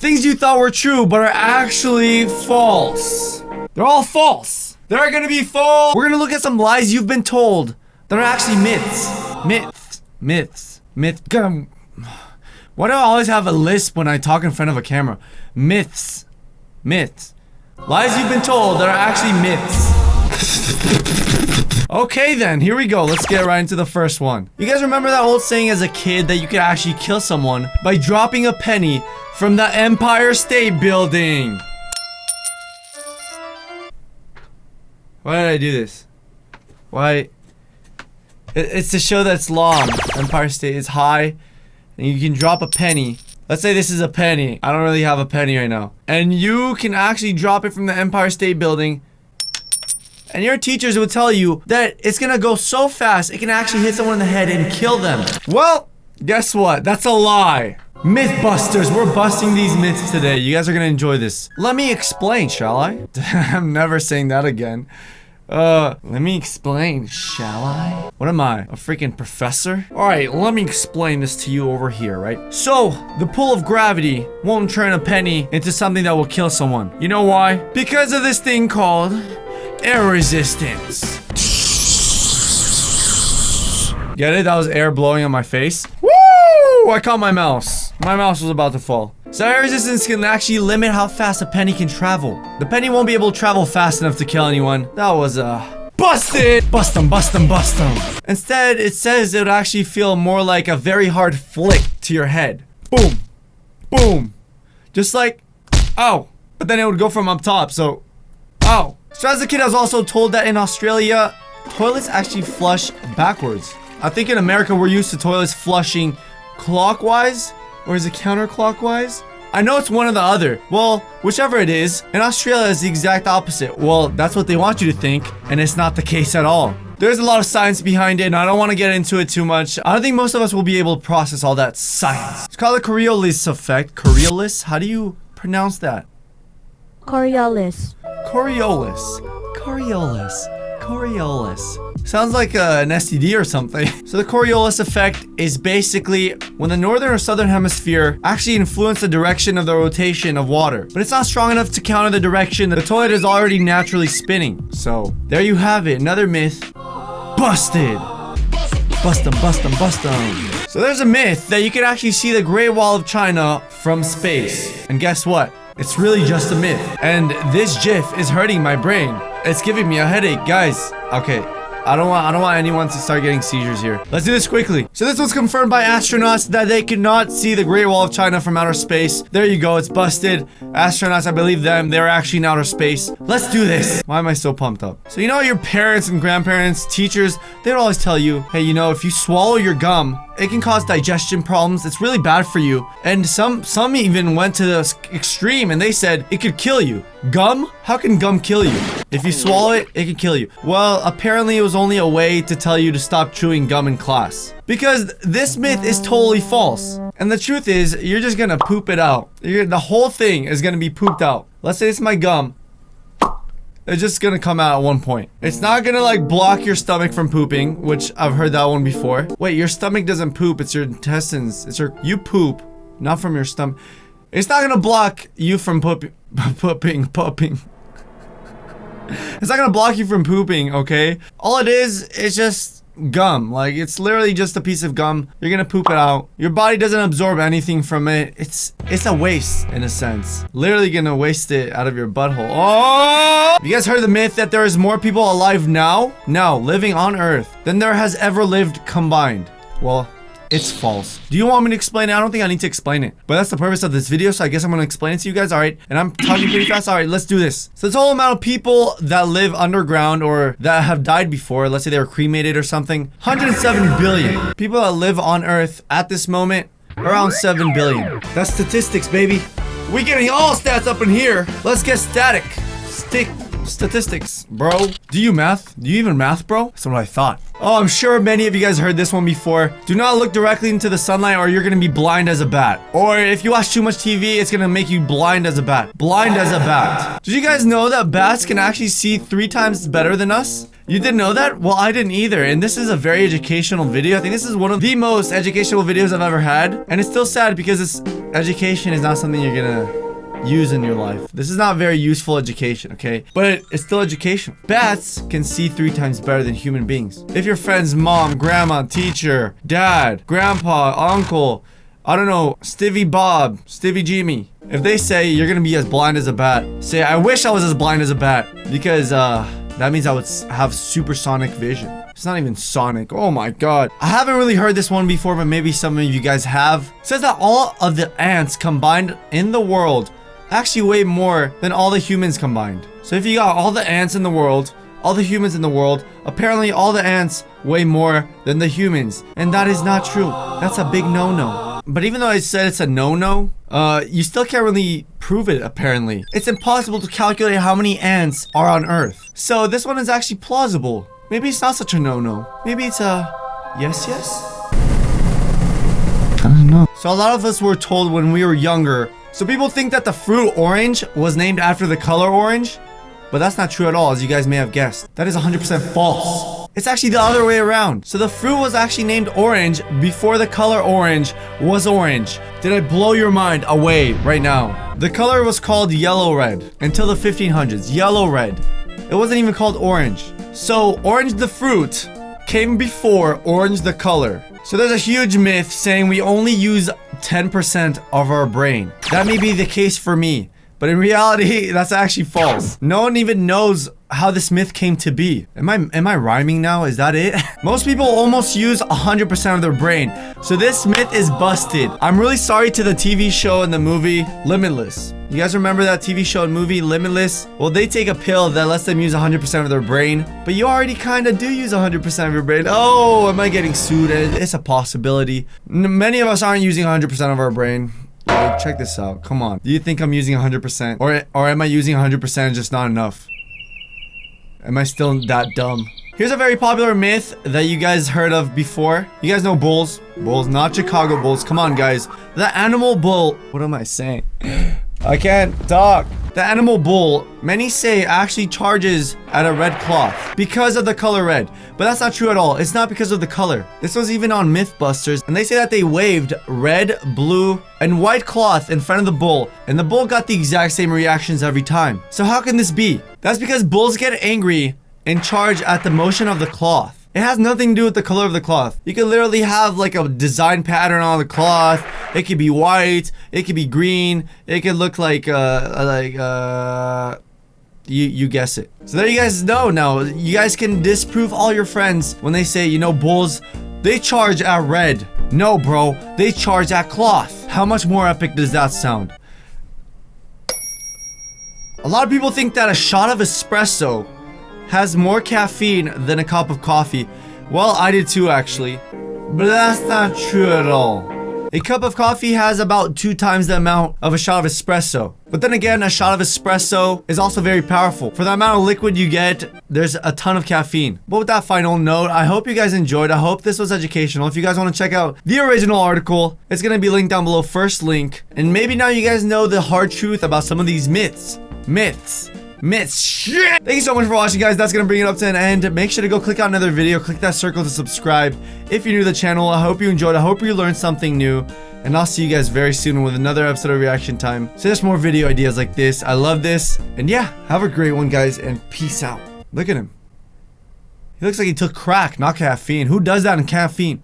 Things you thought were true, but are actually false. They're all false. They're gonna be false. We're gonna look at some lies you've been told that are actually myths. Myths. Why do I always have a lisp when I talk in front of a camera? Myths. Lies you've been told that are actually myths. Okay then, here we go. Let's get right into the first one. You guys remember that old saying as a kid that you could actually kill someone by dropping a penny from the Empire State Building? Why did I do this? Why? It's to show that it's long. Empire State is high, and you can drop a penny. Let's say this is a penny. I don't really have a penny right now. And you can actually drop it from the Empire State Building. And your teachers would tell you that it's gonna go so fast, it can actually hit someone in the head and kill them. Well, guess what? That's a lie. Mythbusters, we're busting these myths today. You guys are gonna enjoy this. Let me explain, shall I? I'm never saying that again. Let me explain, shall I? What am I, a freaking professor? Alright, let me explain this to you over here, right? So, the pull of gravity won't turn a penny into something that will kill someone. You know why? Because of this thing called air resistance. Get it? That was air blowing on my face. Woo! I caught my mouse. My mouse was about to fall. So air resistance can actually limit how fast a penny can travel. The penny won't be able to travel fast enough to kill anyone. That was busted! Bust 'em. Instead, it says it would actually feel more like a very hard flick to your head. Boom. Boom. Just like, ow. But then it would go from up top, so, ow. So as a kid, I was also told that in Australia, toilets actually flush backwards. I think in America, we're used to toilets flushing clockwise, or is it counterclockwise? I know it's one or the other. Well, whichever it is, in Australia it's the exact opposite. Well, that's what they want you to think, and it's not the case at all. There's a lot of science behind it, and I don't want to get into it too much. I don't think most of us will be able to process all that science. It's called the Coriolis effect. Coriolis? How do you pronounce that? Coriolis. Coriolis. Sounds like an STD or something. So the Coriolis effect is basically when the northern or southern hemisphere actually influence the direction of the rotation of water. But it's not strong enough to counter the direction the toilet is already naturally spinning. So there you have it. Another myth. Busted. Bust 'em. So there's a myth that you can actually see the Great Wall of China from space. And guess what? It's really just a myth. And this GIF is hurting my brain. It's giving me a headache, guys. Okay, I don't want anyone to start getting seizures here. Let's do this quickly. So this was confirmed by astronauts that they could not see the Great Wall of China from outer space. There you go, it's busted. Astronauts, I believe them, they're actually in outer space. Let's do this. Why am I so pumped up? So you know your parents and grandparents, teachers, they'd always tell you, hey, you know, if you swallow your gum, it can cause digestion problems. It's really bad for you. And some even went to the extreme and they said it could kill you. Gum? How can gum kill you? If you swallow it, it can kill you. Well, apparently it was only a way to tell you to stop chewing gum in class. Because this myth is totally false. And the truth is, you're just gonna poop it out. The whole thing is gonna be pooped out. Let's say it's my gum. It's just gonna come out at one point. It's not gonna like block your stomach from pooping, which I've heard that one before. Wait, your stomach doesn't poop, it's your intestines. You poop, not from your stomach. It's not gonna block you from pooping. It's not gonna block you from pooping, okay? All it is just gum. Like, it's literally just a piece of gum. You're gonna poop it out. Your body doesn't absorb anything from it. It's a waste, in a sense. Literally gonna waste it out of your butthole. Oh! Have you guys heard the myth that there is more people alive now, living on Earth, than there has ever lived combined? Well, it's false. Do you want me to explain it? I don't think I need to explain it. But that's the purpose of this video, so I guess I'm gonna explain it to you guys. Alright, and I'm talking pretty fast. Alright, let's do this. So the total amount of people that live underground or that have died before, let's say they were cremated or something, 107 billion. People that live on Earth at this moment, around 7 billion. That's statistics, baby. We getting all stats up in here. Let's get statistics, bro. Do you math? Do you even math, bro? That's what I thought. Oh, I'm sure many of you guys heard this one before. Do not look directly into the sunlight or you're gonna be blind as a bat. Or if you watch too much TV, it's gonna make you blind as a bat. Blind as a bat. Did you guys know that bats can actually see 3 times better than us? You didn't know that? Well, I didn't either. And this is a very educational video. I think this is one of the most educational videos I've ever had. And it's still sad because this education is not something you're gonna use in your life. This is not very useful education, okay? But it's still education. Bats can see 3 times better than human beings. If your friend's mom, grandma, teacher, dad, grandpa, uncle, I don't know, Stivy Bob, Stivy Jimmy, if they say you're gonna be as blind as a bat, say, I wish I was as blind as a bat, because that means I would have supersonic vision. It's not even sonic. Oh my god. I haven't really heard this one before, but maybe some of you guys have. It says that all of the ants combined in the world actually weigh more than all the humans combined. So if you got all the ants in the world, all the humans in the world, apparently all the ants weigh more than the humans. And that is not true. That's a big no-no. But even though I said it's a no-no, you still can't really prove it, apparently. It's impossible to calculate how many ants are on Earth. So this one is actually plausible. Maybe it's not such a no-no. Maybe it's a yes. I don't know. So a lot of us were told when we were younger. So people think that the fruit orange was named after the color orange, but that's not true at all, as you guys may have guessed. That is 100% false. It's actually the other way around. So the fruit was actually named orange before the color orange was orange. Did I blow your mind away right now? The color was called yellow red until the 1500s. Yellow red. It wasn't even called orange. So orange the fruit came before orange the color. So there's a huge myth saying we only use 10% of our brain. That may be the case for me, but in reality, that's actually false. No one even knows how this myth came to be. Am I rhyming now? Is that it? Most people almost use 100% of their brain. So this myth is busted. I'm really sorry to the TV show and the movie Limitless. You guys remember that TV show and movie Limitless? Well, they take a pill that lets them use 100% of their brain, but you already kind of do use 100% of your brain. Oh, am I getting sued? It's a possibility. Many of us aren't using 100% of our brain. Like, check this out. Come on. Do you think I'm using 100%? Or am I using 100% and just not enough? Am I still that dumb? Here's a very popular myth that you guys heard of before. You guys know bulls. Bulls, not Chicago Bulls. Come on, guys. The animal bull. What am I saying? I can't talk. The animal bull, many say, actually charges at a red cloth because of the color red. But that's not true at all. It's not because of the color. This was even on Mythbusters, and they say that they waved red, blue, and white cloth in front of the bull, and the bull got the exact same reactions every time. So how can this be? That's because bulls get angry and charge at the motion of the cloth. It has nothing to do with the color of the cloth. You can literally have like a design pattern on the cloth. It could be white. It could be green. It could look like you guess it. So there you guys know now. You guys can disprove all your friends when they say, you know, bulls, they charge at red. No, bro, they charge at cloth. How much more epic does that sound? A lot of people think that a shot of espresso has more caffeine than a cup of coffee. Well, I did too, actually. But that's not true at all. A cup of coffee has about 2 times the amount of a shot of espresso. But then again, a shot of espresso is also very powerful. For the amount of liquid you get, there's a ton of caffeine. But with that final note, I hope you guys enjoyed. I hope this was educational. If you guys want to check out the original article, it's going to be linked down below, first link. And maybe now you guys know the hard truth about some of these myths. Shit. Thank you so much for watching, guys. That's gonna bring it up to an end. Make sure to go click on another video, click that circle to subscribe if you're new to the channel. I hope you enjoyed. I hope you learned something new, and I'll see you guys very soon with another episode of Reaction Time. So there's more video ideas like this. I love this, and yeah, have a great one, guys, and peace out. Look at him. He looks like he took crack, not caffeine. Who does that in caffeine?